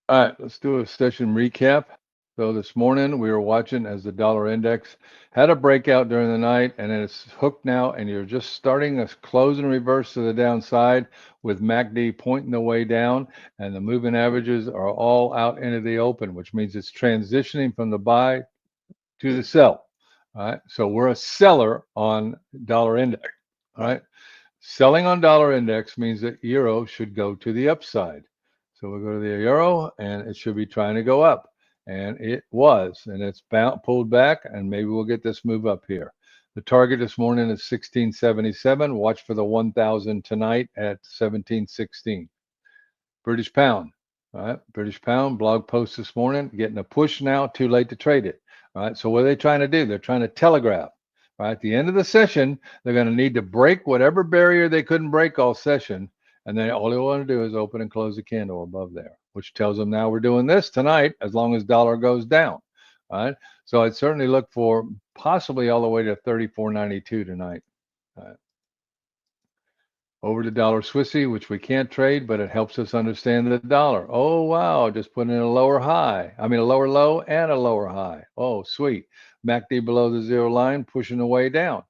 All right, let's do a session recap. So this morning we were watching as the dollar index had a breakout during the night, and then it's hooked now, and you're just starting a close and reverse to the downside with MACD pointing the way down, and the moving averages are all out into the open, which means it's transitioning from the buy to the sell. All right, so we're a seller on dollar index. All right, selling on dollar index means that euro should go to the upside. So we'll go to the euro and it should be trying to go up. And it was, and it's pulled back, and maybe we'll get this move up here. The target this morning is 1677. Watch for the 1000 tonight at 1716. British pound. All right, British pound blog post this morning, getting a push now, too late to trade it. All right, so what are they trying to do? They're trying to telegraph. All right, at the end of the session, they're going to need to break whatever barrier they couldn't break all session, and then all they want to do is open and close the candle above there, which tells them now we're doing this tonight as long as dollar goes down. All right, so I'd certainly look for possibly all the way to 34.92 tonight. All right. Over to dollar Swissy, which we can't trade, but it helps us understand the dollar. Oh, wow, just put in a lower high. I mean, a lower low and a lower high. Oh, sweet. MACD below the zero line, pushing the way down.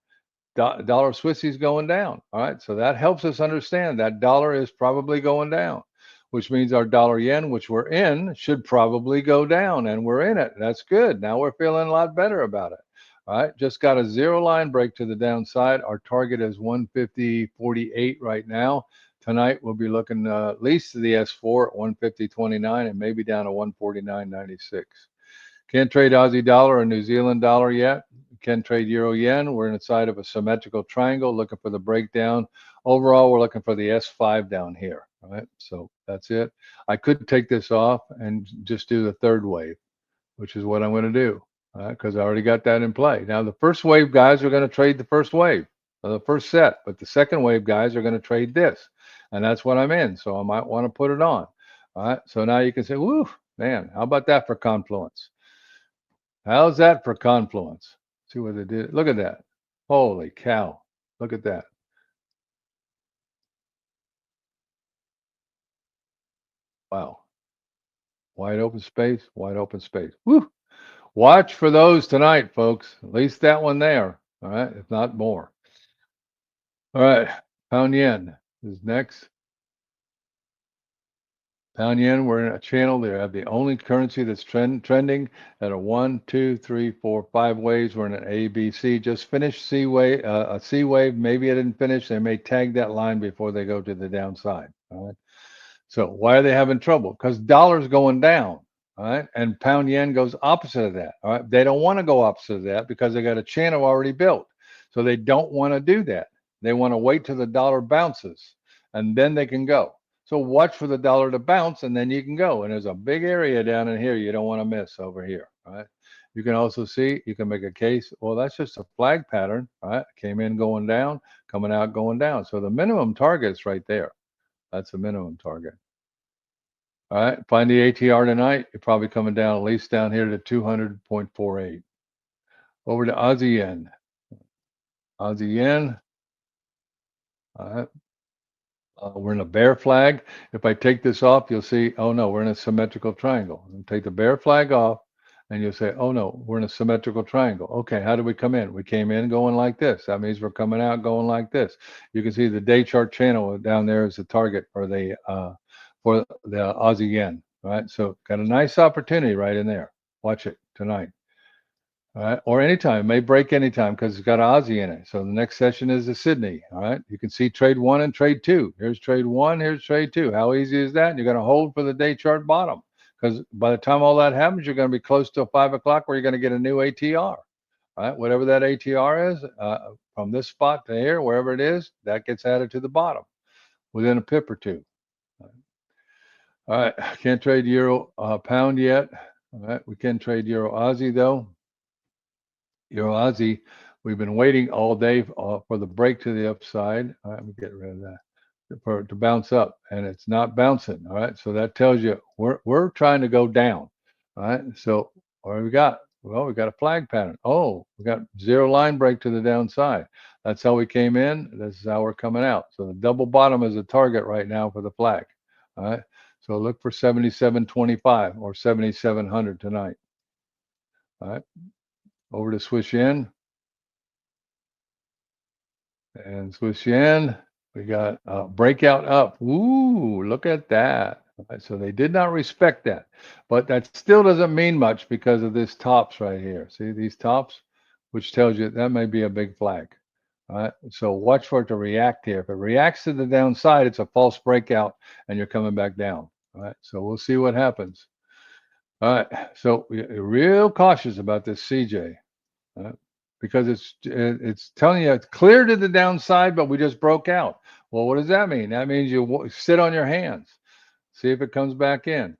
Dollar Swissy's going down. All right, so that helps us understand that dollar is probably going down, which means our dollar yen, which we're in, should probably go down, and we're in it. That's good. Now we're feeling a lot better about it. All right, just got a zero line break to the downside. Our target is 150.48 right now. Tonight we'll be looking at least to the S4 at 150.29 and maybe down to 149.96. Can't trade Aussie dollar or New Zealand dollar yet. Can trade euro yen. We're inside of a symmetrical triangle looking for the breakdown. Overall, we're looking for the S5 down here. All right, so that's it. I could take this off and just do the third wave, which is what I'm going to do, because I already got that in play. Now, the first wave guys are going to trade the first wave, the first set, but the second wave guys are going to trade this, and that's what I'm in. So I might want to put it on. All right, so now you can say, woo, man, how about that for confluence? How's that for confluence? See what they did. Look at that. Holy cow. Look at that. Wow. Wide open space, wide open space. Woo. Watch for those tonight, folks. At least that one there. All right, if not more. All right. Pound yen is next. Pound yen, we're in a channel. They have the only currency that's trending at a 1, 2, 3, 4, 5 waves. We're in an A, B, C. Just finished C wave, a C wave. Maybe it didn't finish. They may tag that line before they go to the downside. All right. So why are they having trouble? Because dollar's going down. All right. And pound yen goes opposite of that. All right. They don't want to go opposite of that because they got a channel already built. So they don't want to do that. They want to wait till the dollar bounces and then they can go. So watch for the dollar to bounce and then you can go. And there's a big area down in here you don't want to miss over here. All right. You can also see, you can make a case, well, that's just a flag pattern. All right. Came in going down, coming out going down. So the minimum target's right there. That's the minimum target. All right. Find the ATR tonight. You're probably coming down at least down here to 200.48. Over to Aussie yen. Aussie yen. All right. We're in a bear flag. If I take this off, you'll see, oh no, we're in a symmetrical triangle. And take the bear flag off, and you'll say, oh no, we're in a symmetrical triangle. Okay, how did we come in? We came in going like this. That means we're coming out going like this. You can see the day chart channel down there is the target for the Aussie yen. All right, so got a nice opportunity right in there. Watch it tonight. All right, or anytime. It may break anytime because it's got Aussie in it. So the next session is the Sydney. All right, you can see trade one and trade two. Here's trade one, here's trade two. How easy is that? You're going to hold for the day chart bottom because by the time all that happens, you're going to be close to 5 o'clock where you're going to get a new ATR. All right, whatever that ATR is, from this spot to here, wherever it is, that gets added to the bottom within a pip or two. All right, can't trade euro pound yet. All right, we can trade euro Aussie though. Euro Aussie, we've been waiting all day for the break to the upside. All right, let me get rid of that to bounce up, and it's not bouncing. All right, so that tells you we're trying to go down. All right, so what do we got? Well, we got a flag pattern. Oh, we got zero line break to the downside. That's how we came in. This is how we're coming out. So the double bottom is a target right now for the flag. All right. So look for 77.25 or 7,700 tonight. All right. Over to Swiss yen. And Swiss yen, we got a breakout up. Ooh, look at that. All right, so they did not respect that. But that still doesn't mean much because of this tops right here. See these tops, which tells you that may be a big flag. All right. So watch for it to react here. If it reacts to the downside, it's a false breakout and you're coming back down. All right. So we'll see what happens. All right. So we're real cautious about this CJ. Because it's telling you it's clear to the downside, but we just broke out. Well, what does that mean? That means you sit on your hands, see if it comes back in.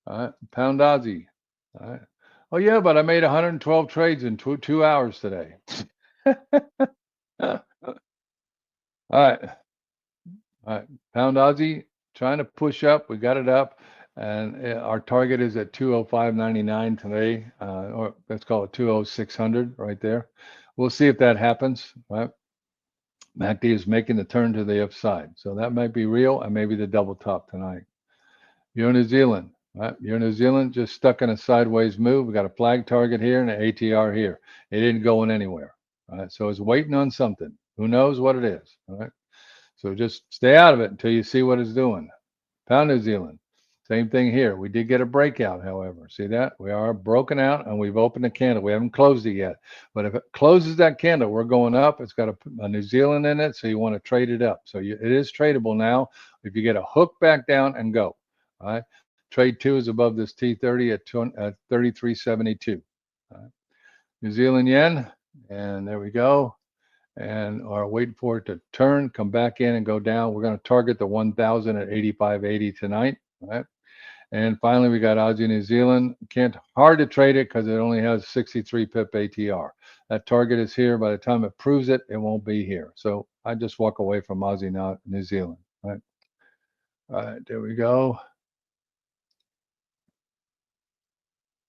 All right, pound Aussie. All right. Oh yeah, but I made 112 trades in 2 hours today. All right, all right, pound Aussie trying to push up. We got it up, and our target is at 205.99 today, or let's call it 20600 right there. We'll see if that happens. Right. MACD is making the turn to the upside. So that might be real and maybe the double top tonight. Euro New Zealand, right? Euro New Zealand just stuck in a sideways move. We got a flag target here and an ATR here. It isn't going anywhere. Right? So it's waiting on something. Who knows what it is? All right. So just stay out of it until you see what it's doing. Pound New Zealand. Same thing here. We did get a breakout, however. See that? We are broken out and we've opened a candle. We haven't closed it yet. But if it closes that candle, we're going up. It's got a New Zealand in it, so you want to trade it up. So it is tradable now. If you get a hook back down and go. All right. Trade 2 is above this T30 at 33.72. All right. New Zealand yen. And there we go. And are waiting for it to turn, come back in and go down. We're going to target the 1,000 at 85.80 tonight. All right. And finally, we got Aussie New Zealand. Hard to trade it because it only has 63 pip ATR. That target is here. By the time it proves it, it won't be here. So I just walk away from Aussie New Zealand. All right. All right. There we go.